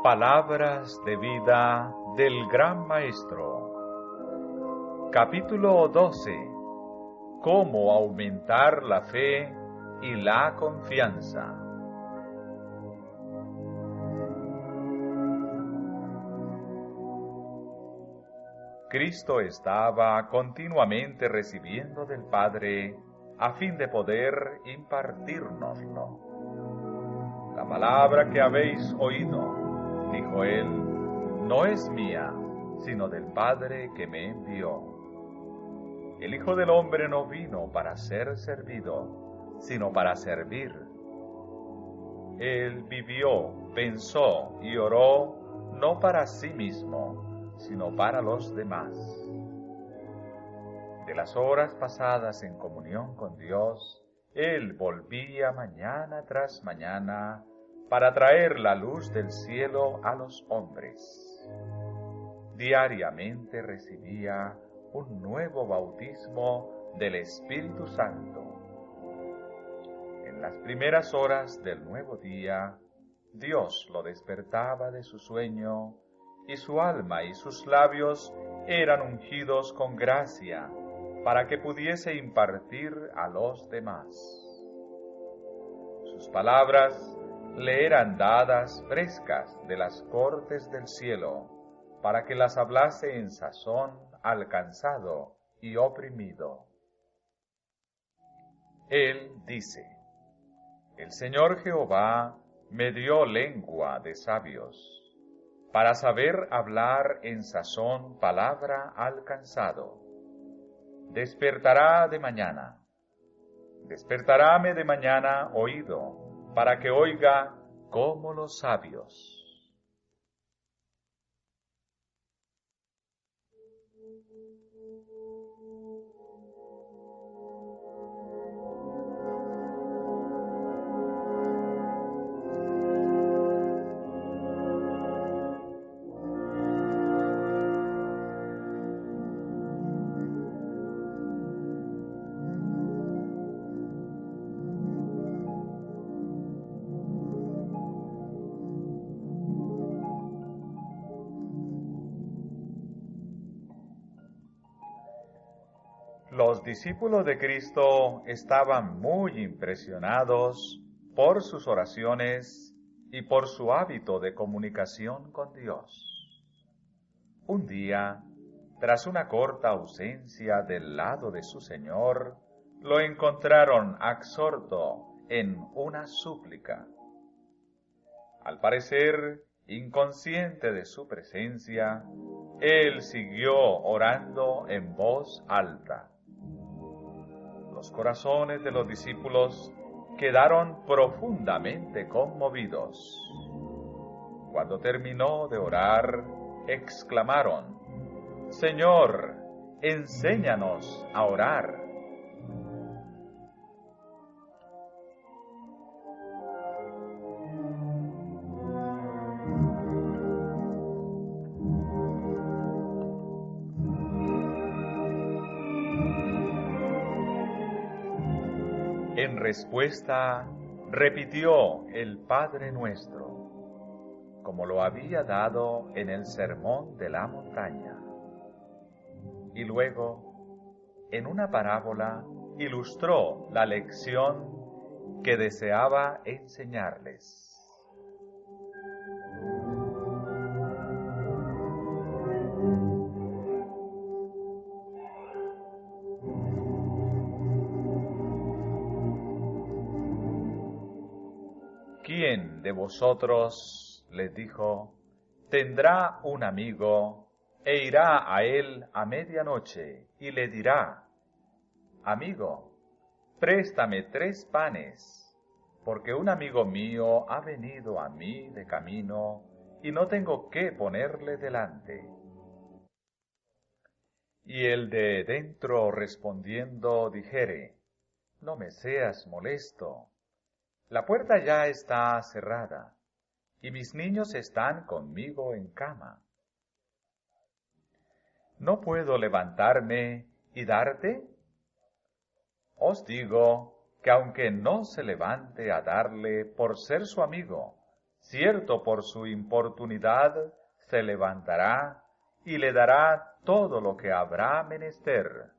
Palabras de vida del Gran Maestro. Capítulo 12. Cómo aumentar la fe y la confianza. Cristo estaba continuamente recibiendo del Padre a fin de poder impartírnoslo. La palabra que habéis oído, dijo él, no es mía, sino del Padre que me envió. El Hijo del Hombre no vino para ser servido, sino para servir. Él vivió, pensó y oró no para sí mismo, sino para los demás. De las horas pasadas en comunión con Dios, Él volvía mañana tras mañana para traer la luz del cielo a los hombres. Diariamente recibía un nuevo bautismo del Espíritu Santo. En las primeras horas del nuevo día, Dios lo despertaba de su sueño, y su alma y sus labios eran ungidos con gracia, para que pudiese impartir a los demás. Sus palabras le eran dadas frescas de las cortes del cielo, para que las hablase en sazón al cansado y oprimido. Él dice: El Señor Jehová me dio lengua de sabios, para saber hablar en sazón palabra al cansado. Despertaráme de mañana oído, para que oiga como los sabios. Los discípulos de Cristo estaban muy impresionados por sus oraciones y por su hábito de comunicación con Dios. Un día, tras una corta ausencia del lado de su Señor, lo encontraron absorto en una súplica. Al parecer, inconsciente de su presencia, él siguió orando en voz alta. Los corazones de los discípulos quedaron profundamente conmovidos. Cuando terminó de orar, exclamaron: Señor, enséñanos a orar. En respuesta, repitió el Padre Nuestro, como lo había dado en el Sermón de la Montaña. Y luego, en una parábola, ilustró la lección que deseaba enseñarles. ¿Quién de vosotros, les dijo, tendrá un amigo e irá a él a medianoche y le dirá: Amigo, préstame 3 panes, porque un amigo mío ha venido a mí de camino y no tengo qué ponerle delante? Y el de dentro respondiendo dijere: No me seas molesto, la puerta ya está cerrada, y mis niños están conmigo en cama. ¿No puedo levantarme y darte? Os digo que aunque no se levante a darle por ser su amigo, cierto por su importunidad se levantará y le dará todo lo que habrá menester.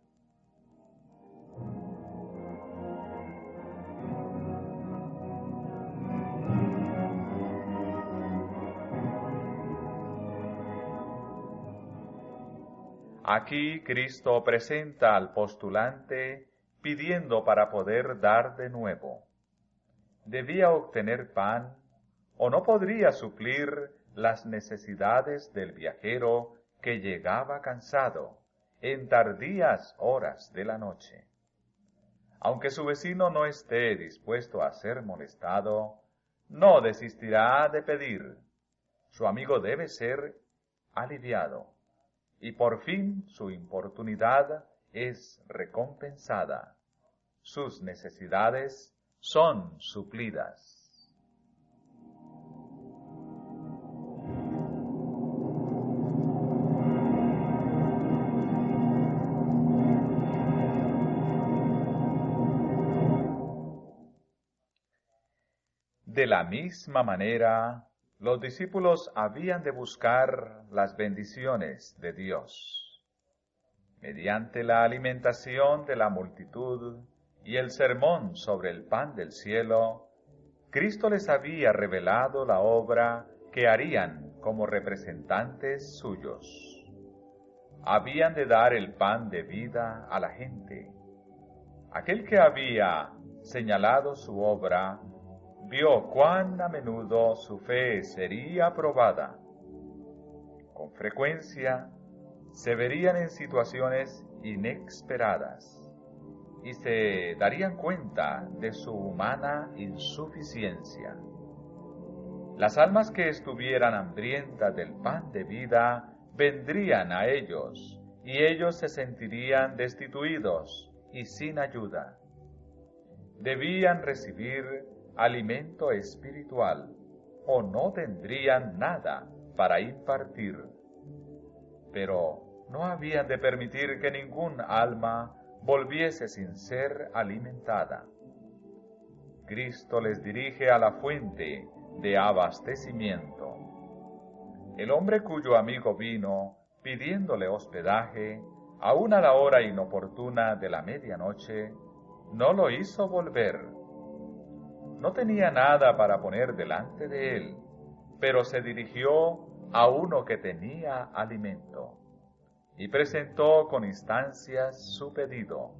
Aquí Cristo presenta al postulante pidiendo para poder dar de nuevo. Debía obtener pan o no podría suplir las necesidades del viajero que llegaba cansado en tardías horas de la noche. Aunque su vecino no esté dispuesto a ser molestado, no desistirá de pedir. Su amigo debe ser aliviado. Y por fin su importunidad es recompensada. Sus necesidades son suplidas. De la misma manera, los discípulos habían de buscar las bendiciones de Dios. Mediante la alimentación de la multitud y el sermón sobre el pan del cielo, Cristo les había revelado la obra que harían como representantes suyos. Habían de dar el pan de vida a la gente. Aquel que había señalado su obra vio cuán a menudo su fe sería probada. Con frecuencia se verían en situaciones inesperadas y se darían cuenta de su humana insuficiencia. Las almas que estuvieran hambrientas del pan de vida vendrían a ellos y ellos se sentirían destituidos y sin ayuda. Debían recibir alimento espiritual, o no tendrían nada para impartir. Pero no habían de permitir que ningún alma volviese sin ser alimentada. Cristo les dirige a la fuente de abastecimiento. El hombre cuyo amigo vino pidiéndole hospedaje, aun a la hora inoportuna de la medianoche, no lo hizo volver. No tenía nada para poner delante de él, pero se dirigió a uno que tenía alimento, y presentó con instancias su pedido,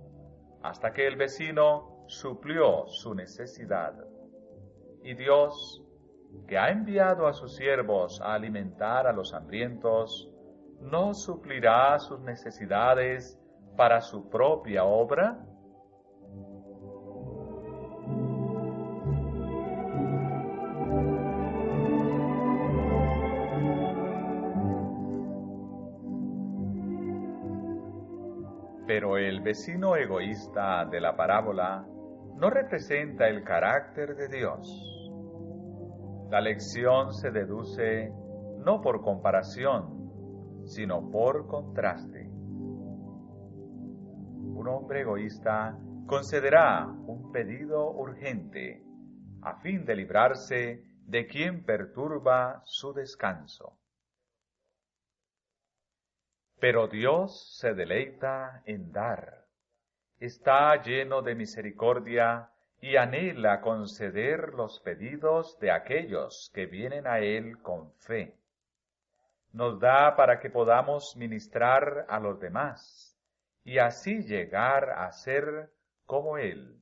hasta que el vecino suplió su necesidad. Y Dios, que ha enviado a sus siervos a alimentar a los hambrientos, ¿no suplirá sus necesidades para su propia obra? Pero el vecino egoísta de la parábola no representa el carácter de Dios. La lección se deduce no por comparación, sino por contraste. Un hombre egoísta concederá un pedido urgente a fin de librarse de quien perturba su descanso. Pero Dios se deleita en dar, está lleno de misericordia y anhela conceder los pedidos de aquellos que vienen a Él con fe. Nos da para que podamos ministrar a los demás y así llegar a ser como Él.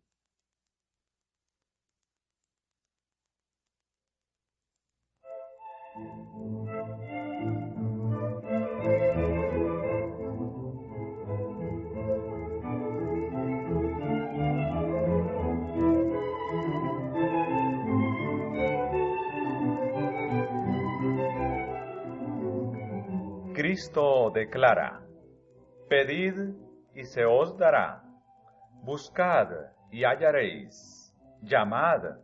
Cristo declara: pedid y se os dará, buscad y hallaréis, llamad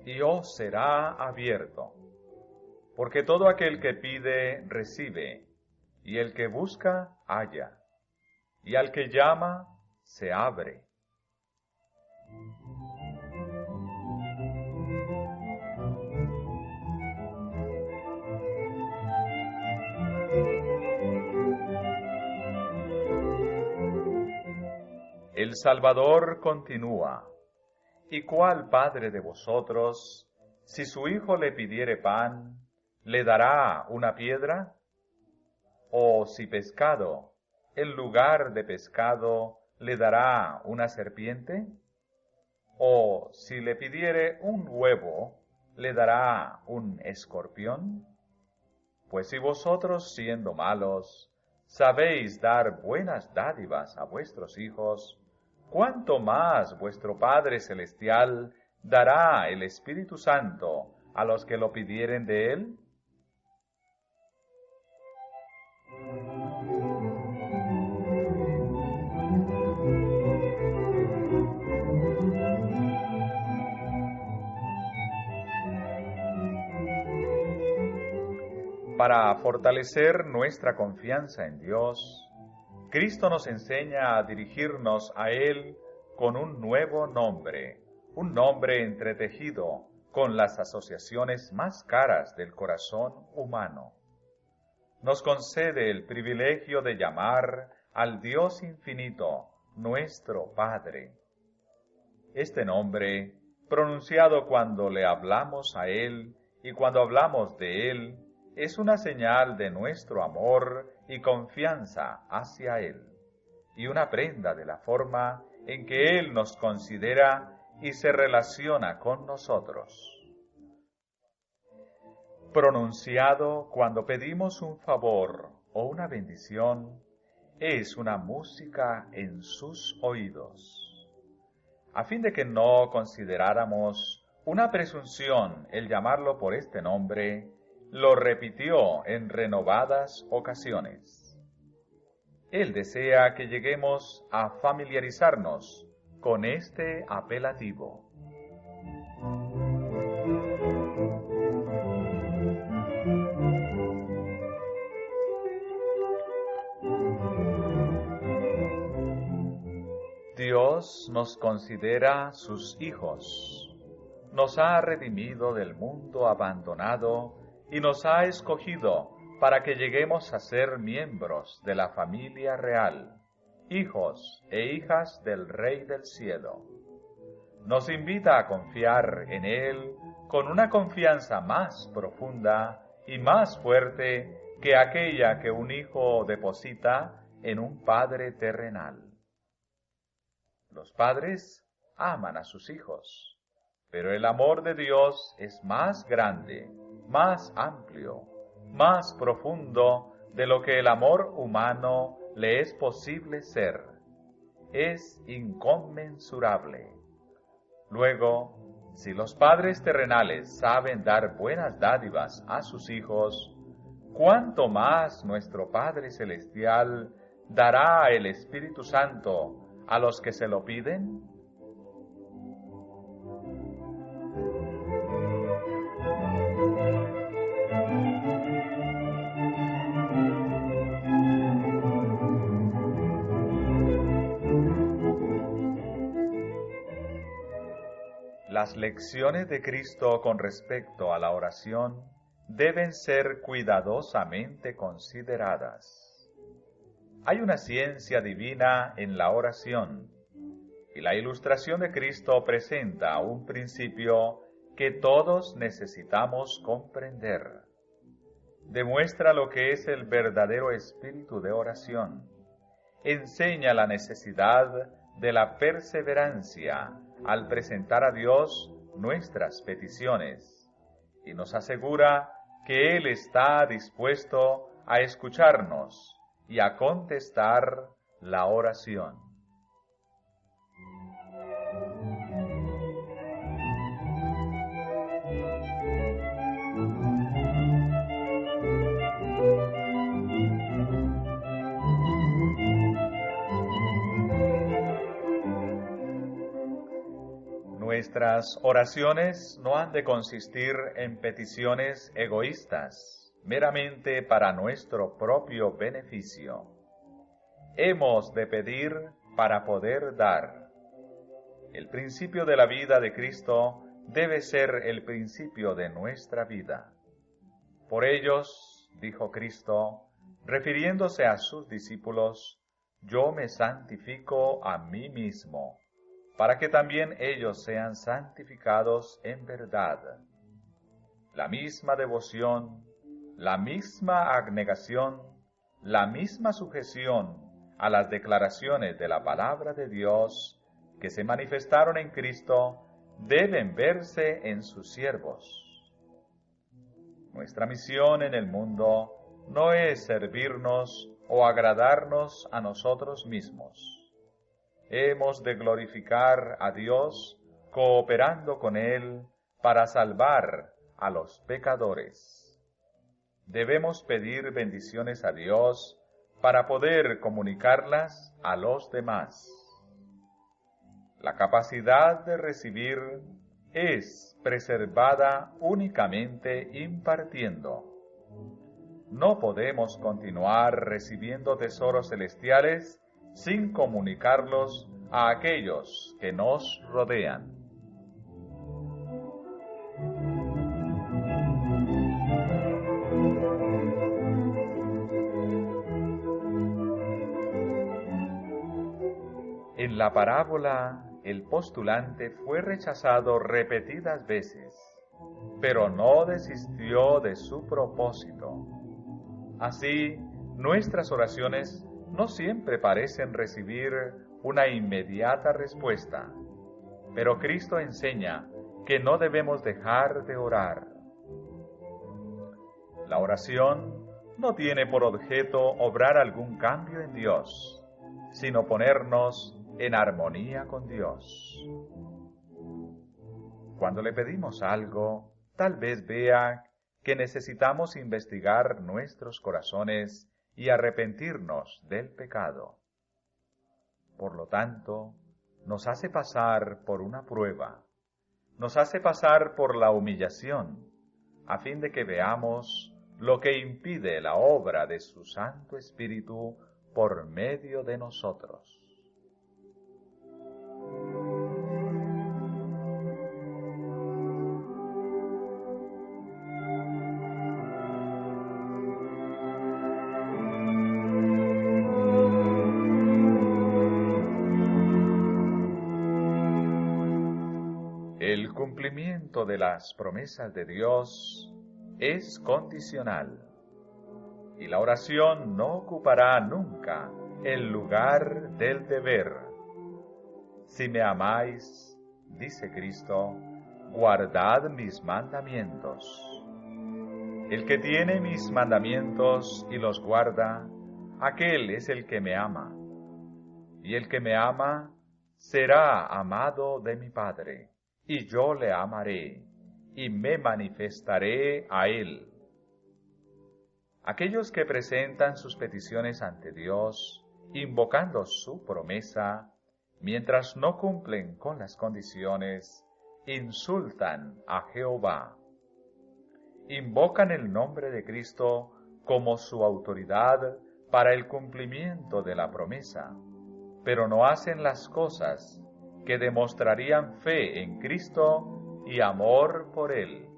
y os será abierto. Porque todo aquel que pide, recibe, y el que busca, halla, y al que llama, se abre. El Salvador continúa: ¿Y cuál padre de vosotros, si su hijo le pidiere pan, le dará una piedra? ¿O si pescado, en lugar de pescado, le dará una serpiente? ¿O si le pidiere un huevo, le dará un escorpión? Pues si vosotros, siendo malos, sabéis dar buenas dádivas a vuestros hijos, ¿cuánto más vuestro Padre Celestial dará el Espíritu Santo a los que lo pidieren de él? Para fortalecer nuestra confianza en Dios, Cristo nos enseña a dirigirnos a Él con un nuevo nombre, un nombre entretejido con las asociaciones más caras del corazón humano. Nos concede el privilegio de llamar al Dios infinito nuestro Padre. Este nombre, pronunciado cuando le hablamos a Él y cuando hablamos de Él, es una señal de nuestro amor y confianza hacia Él, y una prenda de la forma en que Él nos considera y se relaciona con nosotros. Pronunciado cuando pedimos un favor o una bendición, es una música en sus oídos. A fin de que no consideráramos una presunción el llamarlo por este nombre, lo repitió en renovadas ocasiones. Él desea que lleguemos a familiarizarnos con este apelativo. Dios nos considera sus hijos, nos ha redimido del mundo abandonado y nos ha escogido para que lleguemos a ser miembros de la familia real, hijos e hijas del Rey del Cielo. Nos invita a confiar en Él con una confianza más profunda y más fuerte que aquella que un hijo deposita en un padre terrenal. Los padres aman a sus hijos, pero el amor de Dios es más grande, más amplio, más profundo de lo que el amor humano le es posible ser. Es inconmensurable. Luego, si los padres terrenales saben dar buenas dádivas a sus hijos, ¿cuánto más nuestro Padre Celestial dará el Espíritu Santo a los que se lo piden? Las lecciones de Cristo con respecto a la oración deben ser cuidadosamente consideradas. Hay una ciencia divina en la oración, y la ilustración de Cristo presenta un principio que todos necesitamos comprender. Demuestra lo que es el verdadero espíritu de oración. Enseña la necesidad de la perseverancia al presentar a Dios nuestras peticiones, y nos asegura que Él está dispuesto a escucharnos y a contestar la oración. Nuestras oraciones no han de consistir en peticiones egoístas, meramente para nuestro propio beneficio. Hemos de pedir para poder dar. El principio de la vida de Cristo debe ser el principio de nuestra vida. Por ellos, dijo Cristo, refiriéndose a sus discípulos, yo me santifico a mí mismo, para que también ellos sean santificados en verdad. La misma devoción, la misma abnegación, la misma sujeción a las declaraciones de la palabra de Dios que se manifestaron en Cristo deben verse en sus siervos. Nuestra misión en el mundo no es servirnos o agradarnos a nosotros mismos. Hemos de glorificar a Dios cooperando con Él para salvar a los pecadores. Debemos pedir bendiciones a Dios para poder comunicarlas a los demás. La capacidad de recibir es preservada únicamente impartiendo. No podemos continuar recibiendo tesoros celestiales sin comunicarlos a aquellos que nos rodean. En la parábola, el postulante fue rechazado repetidas veces, pero no desistió de su propósito. Así, nuestras oraciones no siempre parecen recibir una inmediata respuesta, pero Cristo enseña que no debemos dejar de orar. La oración no tiene por objeto obrar algún cambio en Dios, sino ponernos en armonía con Dios. Cuando le pedimos algo, tal vez vea que necesitamos investigar nuestros corazones y arrepentirnos del pecado. Por lo tanto, nos hace pasar por una prueba, nos hace pasar por la humillación, a fin de que veamos lo que impide la obra de su Santo Espíritu por medio de nosotros. El cumplimiento de las promesas de Dios es condicional, y la oración no ocupará nunca el lugar del deber. Si me amáis, dice Cristo, guardad mis mandamientos. El que tiene mis mandamientos y los guarda, aquel es el que me ama. Y el que me ama será amado de mi Padre, y yo le amaré, y me manifestaré a él. Aquellos que presentan sus peticiones ante Dios, invocando su promesa, mientras no cumplen con las condiciones, insultan a Jehová. Invocan el nombre de Cristo como su autoridad para el cumplimiento de la promesa, pero no hacen las cosas que demostrarían fe en Cristo y amor por Él.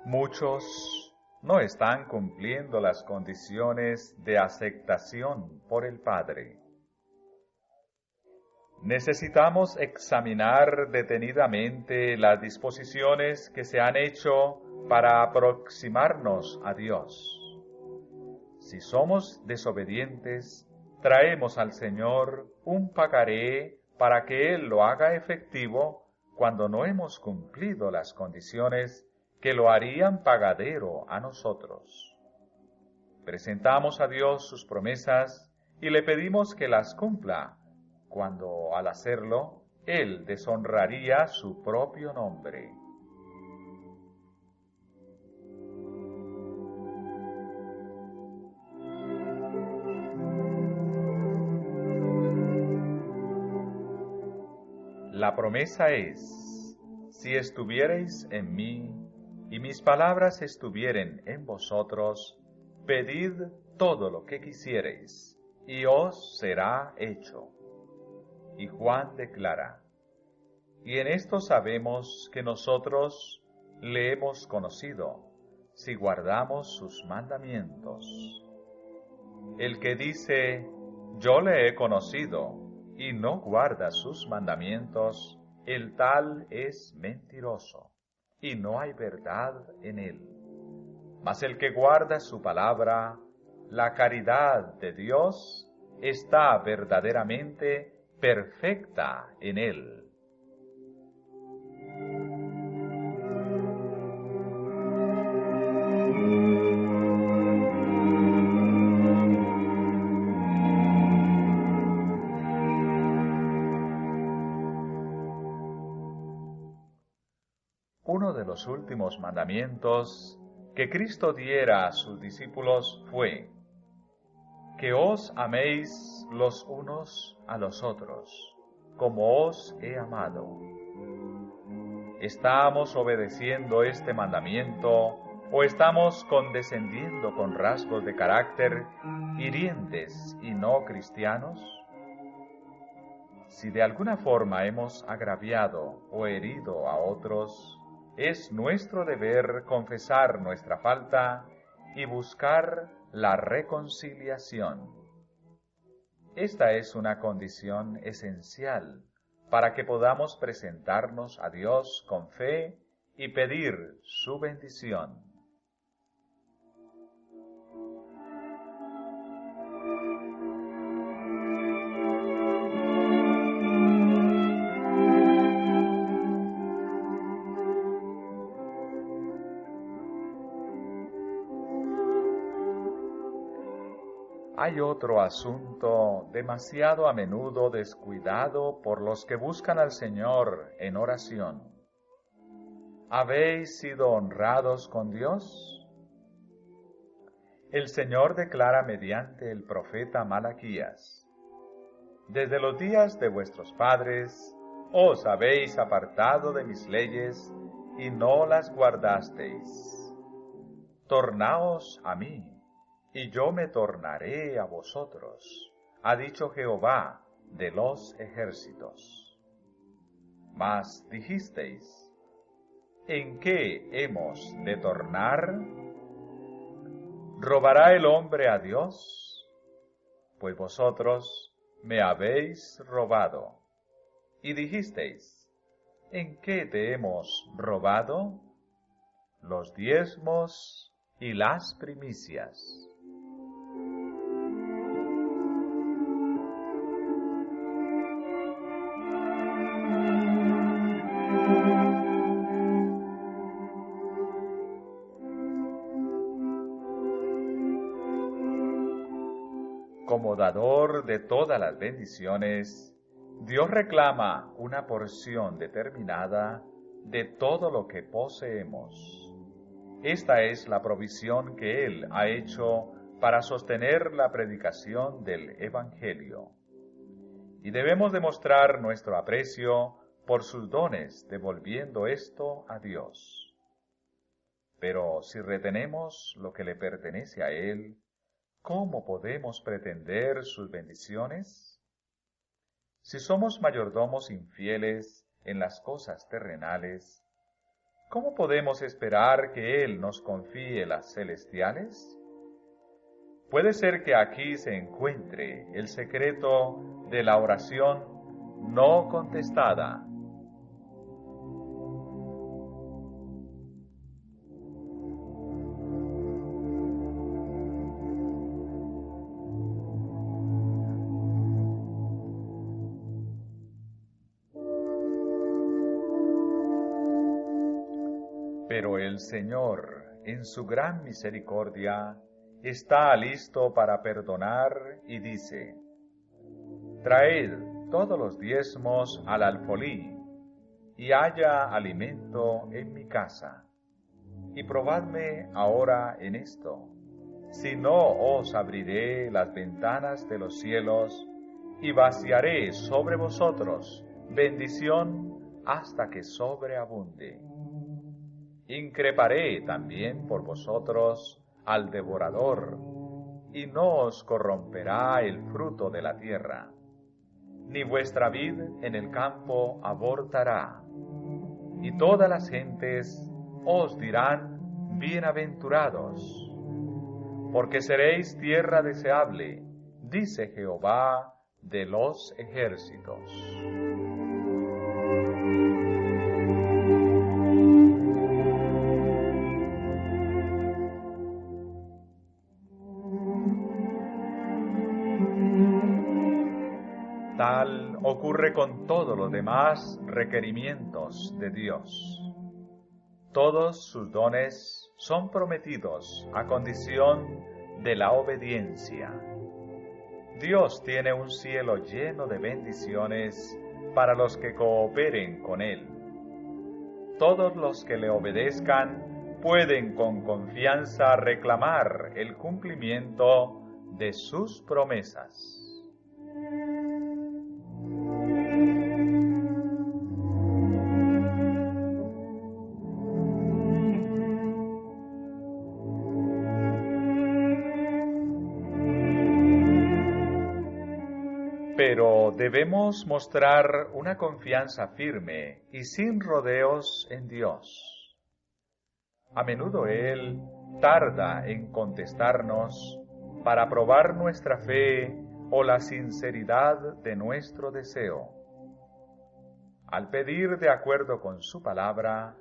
Muchos no están cumpliendo las condiciones de aceptación por el Padre. Necesitamos examinar detenidamente las disposiciones que se han hecho para aproximarnos a Dios. Si somos desobedientes, traemos al Señor un pagaré para que Él lo haga efectivo cuando no hemos cumplido las condiciones que lo harían pagadero a nosotros. Presentamos a Dios sus promesas y le pedimos que las cumpla, cuando al hacerlo, Él deshonraría su propio nombre. La promesa es: si estuviereis en mí y mis palabras estuvieren en vosotros, pedid todo lo que quisiereis, y os será hecho. Y Juan declara: y en esto sabemos que nosotros le hemos conocido, si guardamos sus mandamientos. El que dice: yo le he conocido, y no guarda sus mandamientos, el tal es mentiroso, y no hay verdad en él. Mas el que guarda su palabra, la caridad de Dios está verdaderamente perfecta en él. Uno de los últimos mandamientos que Cristo diera a sus discípulos fue: que os améis los unos a los otros, como os he amado. ¿Estamos obedeciendo este mandamiento o estamos condescendiendo con rasgos de carácter hirientes y no cristianos? Si de alguna forma hemos agraviado o herido a otros, es nuestro deber confesar nuestra falta y buscar la reconciliación. Esta es una condición esencial para que podamos presentarnos a Dios con fe y pedir su bendición. Hay otro asunto demasiado a menudo descuidado por los que buscan al Señor en oración. ¿Habéis sido honrados con Dios? El Señor declara mediante el profeta Malaquías: desde los días de vuestros padres os habéis apartado de mis leyes y no las guardasteis. Tornaos a mí, y yo me tornaré a vosotros, ha dicho Jehová de los ejércitos. Mas dijisteis: ¿en qué hemos de tornar? ¿Robará el hombre a Dios? Pues vosotros me habéis robado. Y dijisteis: ¿en qué te hemos robado? Los diezmos y las primicias. Como dador de todas las bendiciones, Dios reclama una porción determinada de todo lo que poseemos. Esta es la provisión que Él ha hecho para sostener la predicación del Evangelio. Y debemos demostrar nuestro aprecio por sus dones, devolviendo esto a Dios. Pero si retenemos lo que le pertenece a Él, ¿cómo podemos pretender sus bendiciones? Si somos mayordomos infieles en las cosas terrenales, ¿cómo podemos esperar que Él nos confíe las celestiales? Puede ser que aquí se encuentre el secreto de la oración no contestada. Pero el Señor, en su gran misericordia, está listo para perdonar y dice: traed todos los diezmos al alfolí, y haya alimento en mi casa. Y probadme ahora en esto, si no os abriré las ventanas de los cielos, y vaciaré sobre vosotros bendición hasta que sobreabunde. Increparé también por vosotros al devorador, y no os corromperá el fruto de la tierra, ni vuestra vid en el campo abortará. Y todas las gentes os dirán bienaventurados, porque seréis tierra deseable, dice Jehová de los ejércitos. Tal ocurre con todos los demás requerimientos de Dios. Todos sus dones son prometidos a condición de la obediencia. Dios tiene un cielo lleno de bendiciones para los que cooperen con Él. Todos los que le obedezcan pueden con confianza reclamar el cumplimiento de sus promesas. Pero debemos mostrar una confianza firme y sin rodeos en Dios. A menudo Él tarda en contestarnos para probar nuestra fe o la sinceridad de nuestro deseo. Al pedir de acuerdo con su palabra,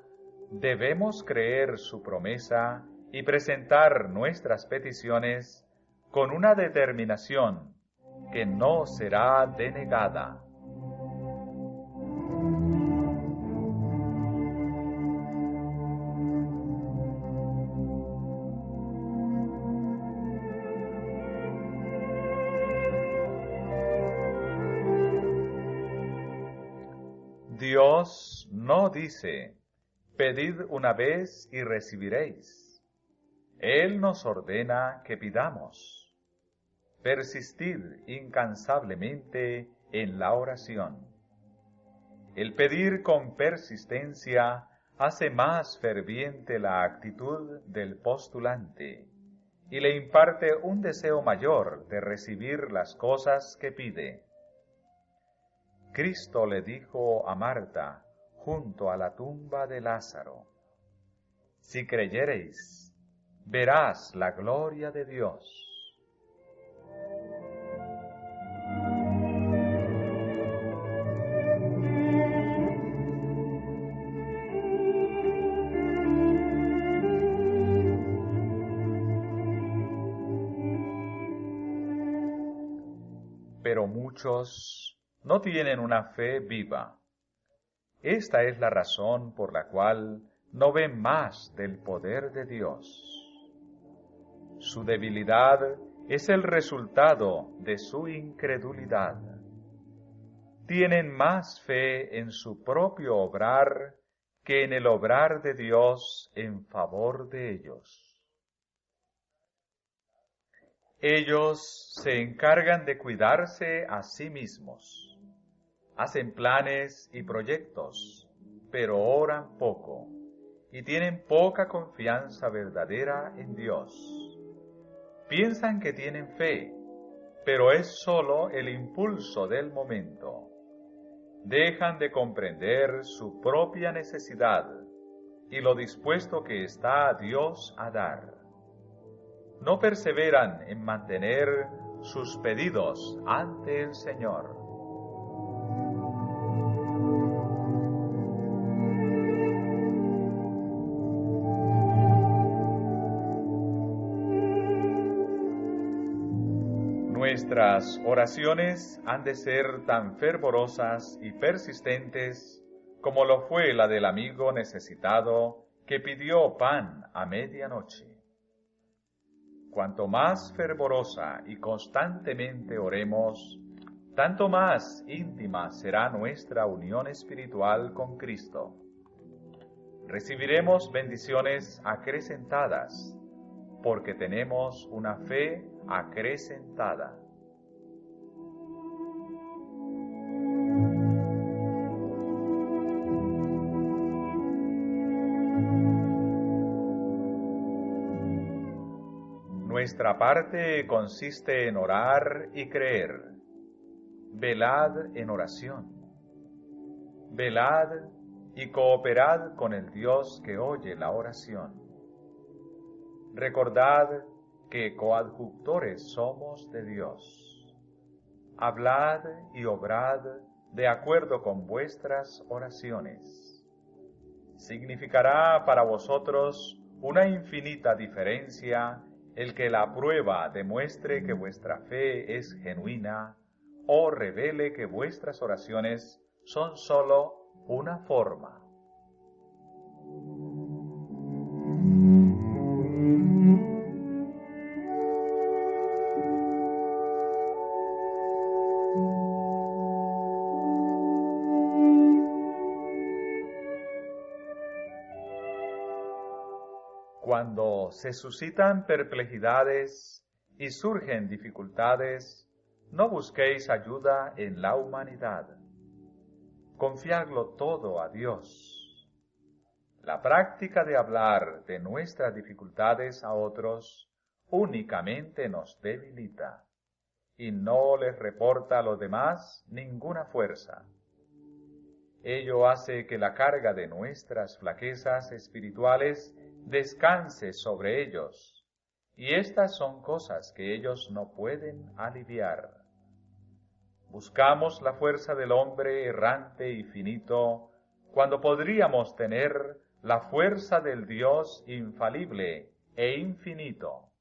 debemos creer su promesa y presentar nuestras peticiones con una determinación que no será denegada. Dios no dice, pedid una vez y recibiréis. Él nos ordena que pidamos. Persistid incansablemente en la oración. El pedir con persistencia hace más ferviente la actitud del postulante y le imparte un deseo mayor de recibir las cosas que pide. Cristo le dijo a Marta junto a la tumba de Lázaro: si creyereis, verás la gloria de Dios. Pero muchos no tienen una fe viva. Esta es la razón por la cual no ven más del poder de Dios. Su debilidad es el resultado de su incredulidad. Tienen más fe en su propio obrar que en el obrar de Dios en favor de ellos. Ellos se encargan de cuidarse a sí mismos. Hacen planes y proyectos, pero oran poco y tienen poca confianza verdadera en Dios. Piensan que tienen fe, pero es solo el impulso del momento. Dejan de comprender su propia necesidad y lo dispuesto que está Dios a dar. No perseveran en mantener sus pedidos ante el Señor. Nuestras oraciones han de ser tan fervorosas y persistentes como lo fue la del amigo necesitado que pidió pan a medianoche. Cuanto más fervorosa y constantemente oremos, tanto más íntima será nuestra unión espiritual con Cristo. Recibiremos bendiciones acrecentadas, porque tenemos una fe acrecentada. Nuestra parte consiste en orar y creer. Velad en oración. Velad y cooperad con el Dios que oye la oración. Recordad que coadjutores somos de Dios. Hablad y obrad de acuerdo con vuestras oraciones. Significará para vosotros una infinita diferencia el que la prueba demuestre que vuestra fe es genuina o revele que vuestras oraciones son sólo una forma. Cuando se suscitan perplejidades y surgen dificultades, no busquéis ayuda en la humanidad. Confiadlo todo a Dios. La práctica de hablar de nuestras dificultades a otros únicamente nos debilita y no les reporta a los demás ninguna fuerza. Ello hace que la carga de nuestras flaquezas espirituales descanse sobre ellos, y estas son cosas que ellos no pueden aliviar. Buscamos la fuerza del hombre errante y finito, cuando podríamos tener la fuerza del Dios infalible e infinito.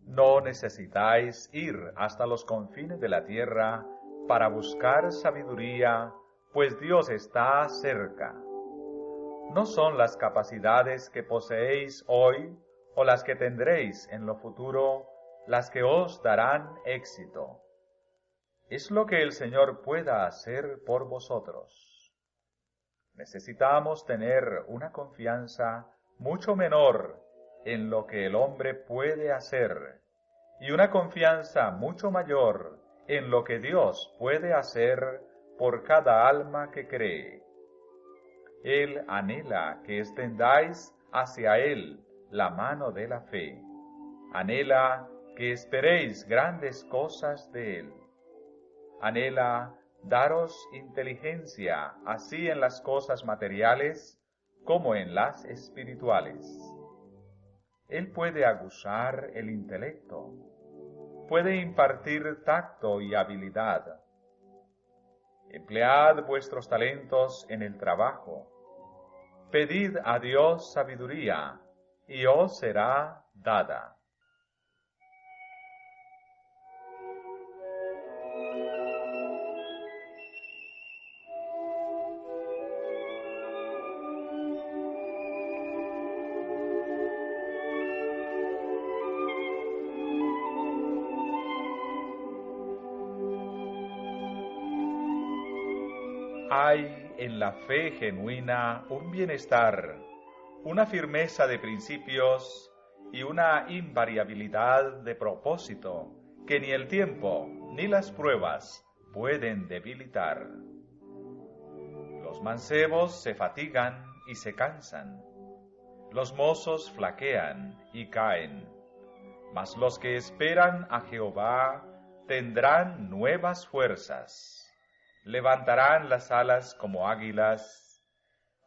No necesitáis ir hasta los confines de la tierra para buscar sabiduría, pues Dios está cerca. No son las capacidades que poseéis hoy o las que tendréis en lo futuro las que os darán éxito. Es lo que el Señor pueda hacer por vosotros. Necesitamos tener una confianza mucho menor en lo que el hombre puede hacer y una confianza mucho mayor en lo que Dios puede hacer por cada alma que cree. Él anhela que extendáis hacia Él la mano de la fe. Anhela que esperéis grandes cosas de Él. Anhela daros inteligencia así en las cosas materiales como en las espirituales. Él puede aguzar el intelecto, puede impartir tacto y habilidad. Emplead vuestros talentos en el trabajo. Pedid a Dios sabiduría, y os será dada. Hay en la fe genuina un bienestar, una firmeza de principios y una invariabilidad de propósito que ni el tiempo ni las pruebas pueden debilitar. Los mancebos se fatigan y se cansan, los mozos flaquean y caen, mas los que esperan a Jehová tendrán nuevas fuerzas. Levantarán las alas como águilas,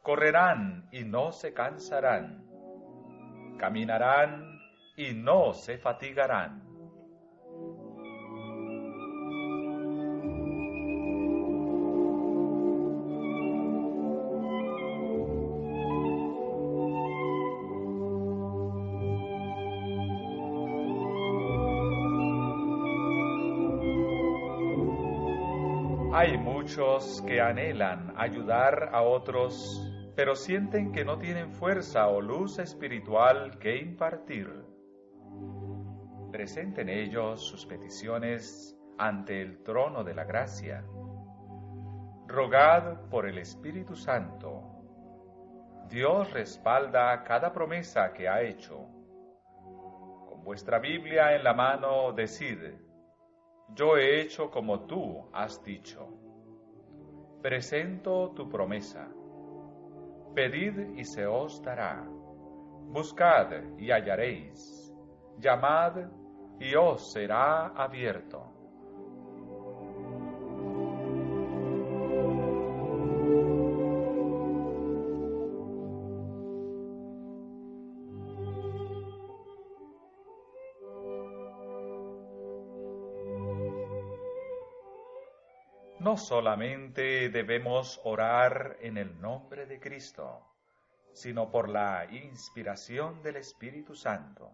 correrán y no se cansarán, caminarán y no se fatigarán. Hay muchos que anhelan ayudar a otros, pero sienten que no tienen fuerza o luz espiritual que impartir. Presenten ellos sus peticiones ante el trono de la gracia. rogad por el Espíritu Santo. Dios respalda cada promesa que ha hecho. Con vuestra Biblia en la mano, decid: yo he hecho como tú has dicho. Presento tu promesa. Pedid y se os dará. Buscad y hallaréis. Llamad y os será abierto. No solamente debemos orar en el nombre de Cristo, sino por la inspiración del Espíritu Santo.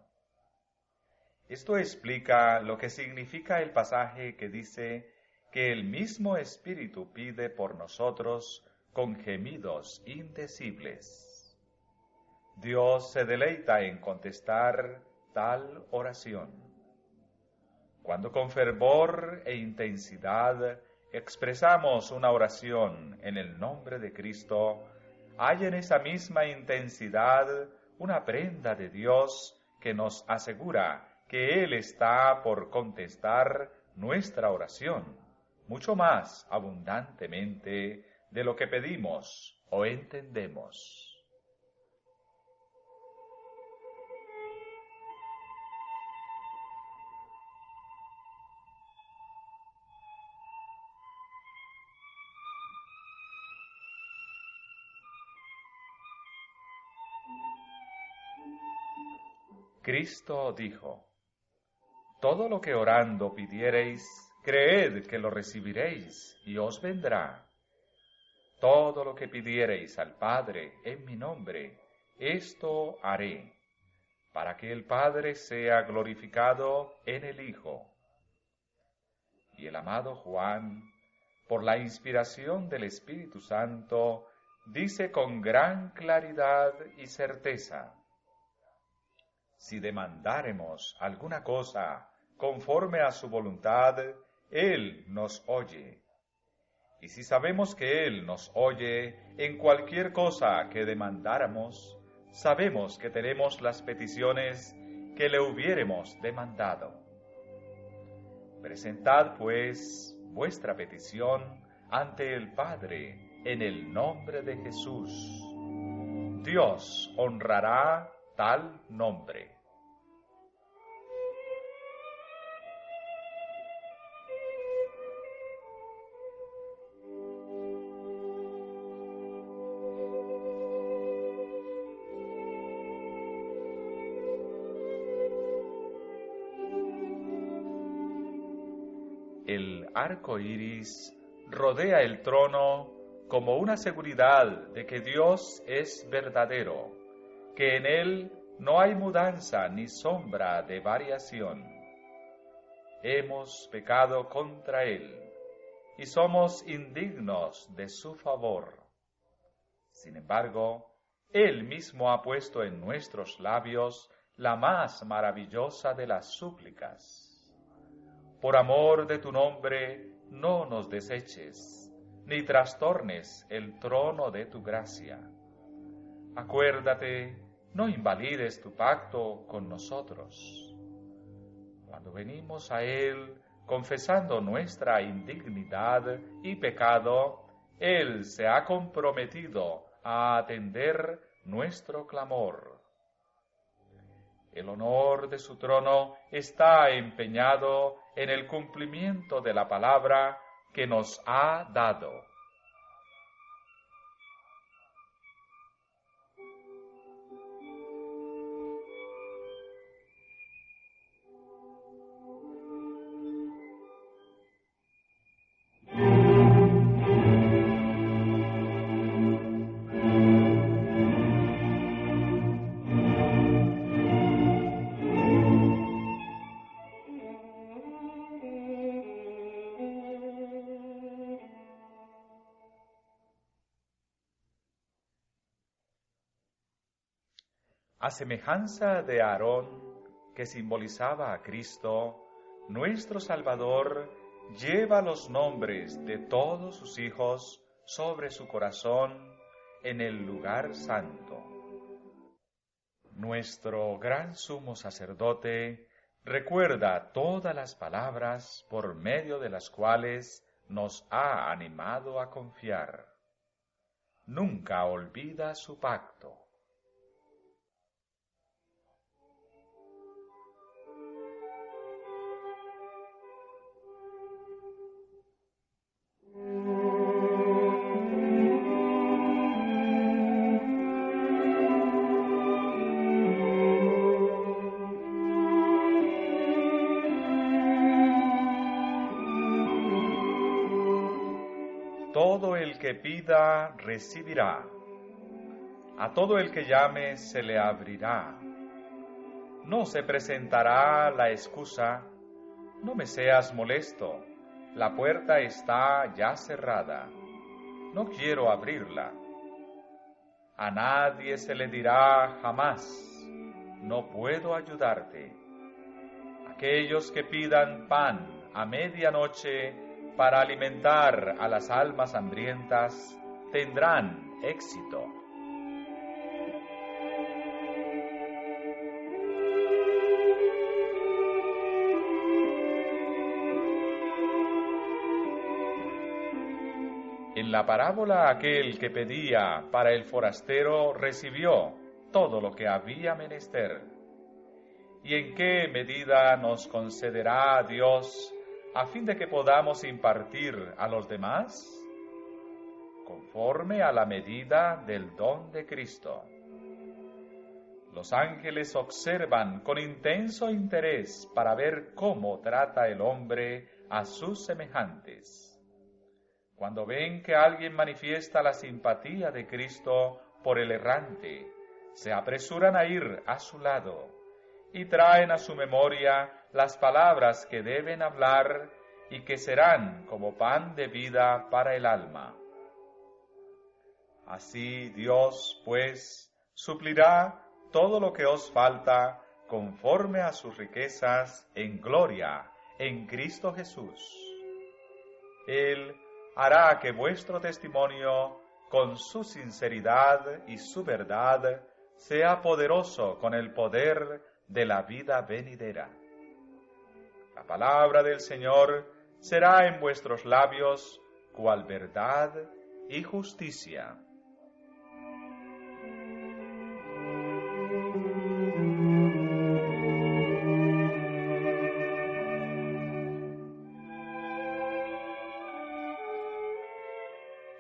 Esto explica lo que significa el pasaje que dice que el mismo Espíritu pide por nosotros con gemidos indecibles. Dios se deleita en contestar tal oración. Cuando con fervor e intensidad expresamos una oración en el nombre de Cristo, hay en esa misma intensidad una prenda de Dios que nos asegura que Él está por contestar nuestra oración, mucho más abundantemente de lo que pedimos o entendemos. Cristo dijo: todo lo que orando pidiereis, creed que lo recibiréis y os vendrá. Todo lo que pidiereis al Padre en mi nombre, esto haré, para que el Padre sea glorificado en el Hijo. Y el amado Juan, por la inspiración del Espíritu Santo, dice con gran claridad y certeza: si demandáremos alguna cosa conforme a su voluntad, Él nos oye. Y si sabemos que Él nos oye en cualquier cosa que demandáramos, sabemos que tenemos las peticiones que le hubiéremos demandado. Presentad, pues, vuestra petición ante el Padre en el nombre de Jesús. Dios honrará tal nombre. El arco iris rodea el trono como una seguridad de que Dios es verdadero, que en Él no hay mudanza ni sombra de variación. Hemos pecado contra Él y somos indignos de su favor. Sin embargo, Él mismo ha puesto en nuestros labios la más maravillosa de las súplicas. Por amor de tu nombre, no nos deseches, ni trastornes el trono de tu gracia. Acuérdate, no invalides tu pacto con nosotros. Cuando venimos a Él, confesando nuestra indignidad y pecado, Él se ha comprometido a atender nuestro clamor. El honor de su trono está empeñado en el cumplimiento de la palabra que nos ha dado. A semejanza de Aarón, que simbolizaba a Cristo, nuestro Salvador lleva los nombres de todos sus hijos sobre su corazón en el lugar santo. Nuestro gran sumo sacerdote recuerda todas las palabras por medio de las cuales nos ha animado a confiar. Nunca olvida su pacto. Todo el que pida, recibirá. A todo el que llame, se le abrirá. No se presentará la excusa: no me seas molesto, la puerta está ya cerrada, no quiero abrirla. A nadie se le dirá jamás: no puedo ayudarte. Aquellos que pidan pan a medianoche para alimentar a las almas hambrientas tendrán éxito. En la parábola, aquel que pedía para el forastero recibió todo lo que había menester. ¿Y en qué medida nos concederá Dios a fin de que podamos impartir a los demás? Conforme a la medida del don de Cristo. Los ángeles observan con intenso interés para ver cómo trata el hombre a sus semejantes. Cuando ven que alguien manifiesta la simpatía de Cristo por el errante, se apresuran a ir a su lado y traen a su memoria las palabras que deben hablar y que serán como pan de vida para el alma. Así Dios, pues, suplirá todo lo que os falta conforme a sus riquezas en gloria en Cristo Jesús. Él hará que vuestro testimonio, con su sinceridad y su verdad, sea poderoso con el poder de la vida venidera. La palabra del Señor será en vuestros labios cual verdad y justicia.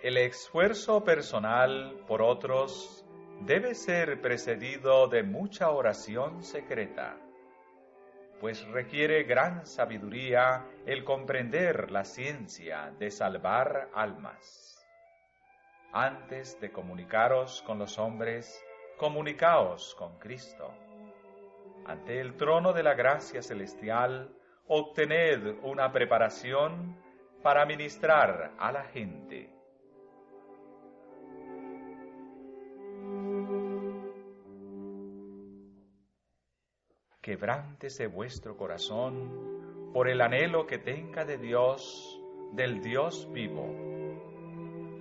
El esfuerzo personal por otros debe ser precedido de mucha oración secreta, pues requiere gran sabiduría el comprender la ciencia de salvar almas. Antes de comunicaros con los hombres, comunicaos con Cristo. Ante el trono de la gracia celestial, obtened una preparación para ministrar a la gente. Quebrántese vuestro corazón por el anhelo que tenga de Dios, del Dios vivo.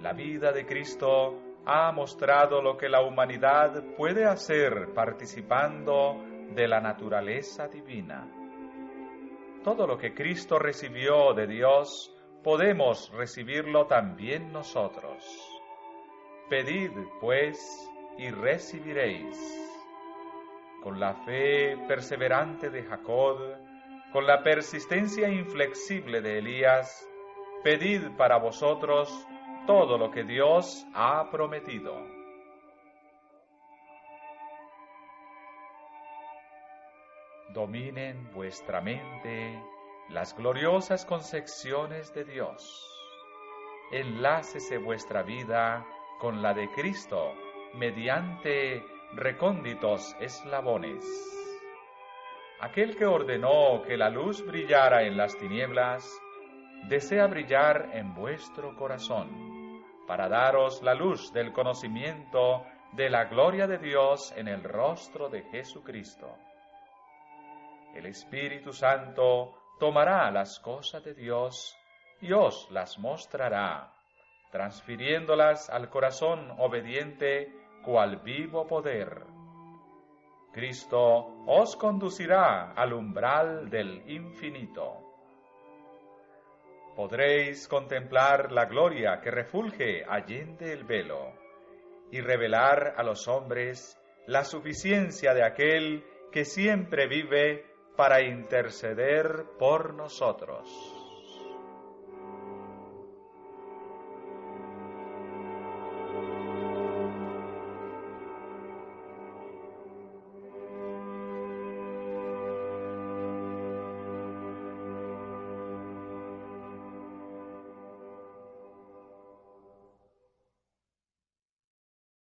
La vida de Cristo ha mostrado lo que la humanidad puede hacer participando de la naturaleza divina. Todo lo que Cristo recibió de Dios, podemos recibirlo también nosotros. Pedid, pues, y recibiréis. Con la fe perseverante de Jacob, con la persistencia inflexible de Elías, pedid para vosotros todo lo que Dios ha prometido. Dominen vuestra mente las gloriosas concepciones de Dios. Enlácese vuestra vida con la de Cristo mediante recónditos eslabones. Aquel que ordenó que la luz brillara en las tinieblas, desea brillar en vuestro corazón, para daros la luz del conocimiento de la gloria de Dios en el rostro de Jesucristo. El Espíritu Santo tomará las cosas de Dios y os las mostrará, transfiriéndolas al corazón obediente cual vivo poder. Cristo os conducirá al umbral del infinito. Podréis contemplar la gloria que refulge allende el velo y revelar a los hombres la suficiencia de aquel que siempre vive para interceder por nosotros.